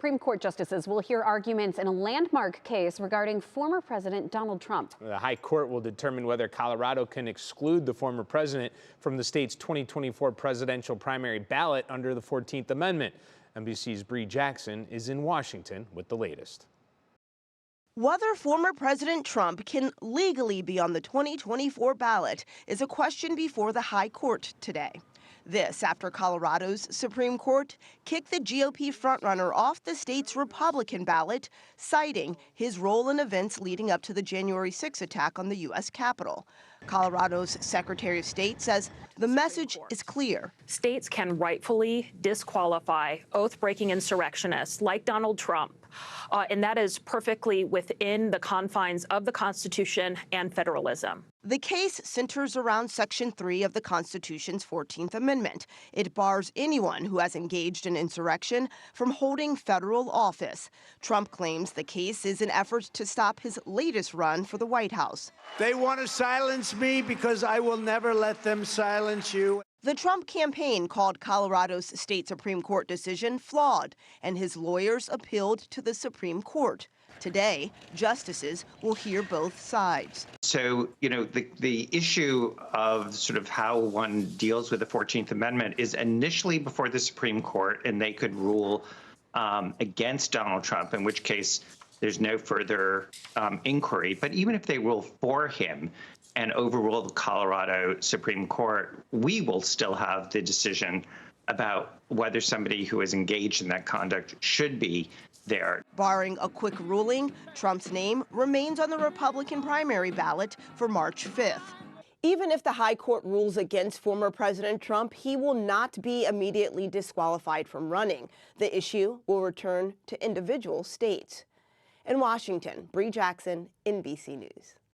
Supreme Court justices will hear arguments in a landmark case regarding former President Donald Trump. The High Court will determine whether Colorado can exclude the former president from the state's 2024 presidential primary ballot under the 14th Amendment. NBC's Bree Jackson is in Washington with the latest. Whether former President Trump can legally be on the 2024 ballot is a question before the High Court today. This after Colorado's Supreme Court kicked the GOP frontrunner off the state's Republican ballot, citing his role in events leading up to the January 6 attack on the U.S. Capitol. Colorado's Secretary of State says the message is clear. States can rightfully disqualify oath-breaking insurrectionists like Donald Trump, and that is perfectly within the confines of the Constitution and federalism. The case centers around Section 3 of the Constitution's 14th Amendment. It bars anyone who has engaged in insurrection from holding federal office. Trump claims the case is an effort to stop his latest run for the White House. They want to silence me because I will never let them silence you. The Trump campaign called Colorado's state Supreme Court decision flawed, and his lawyers appealed to the Supreme Court. Today, justices will hear both sides. So, the issue of sort of how one deals with the 14th Amendment is initially before the Supreme Court, and they could rule against Donald Trump, in which case there's no further inquiry. But even if they rule for him and overrule the Colorado Supreme Court, we will still have the decision about whether somebody who is engaged in that conduct should be there. Barring a quick ruling, Trump's name remains on the Republican primary ballot for March 5th. Even if the High Court rules against former President Trump, he will not be immediately disqualified from running. The issue will return to individual states. In Washington, Bree Jackson, NBC News.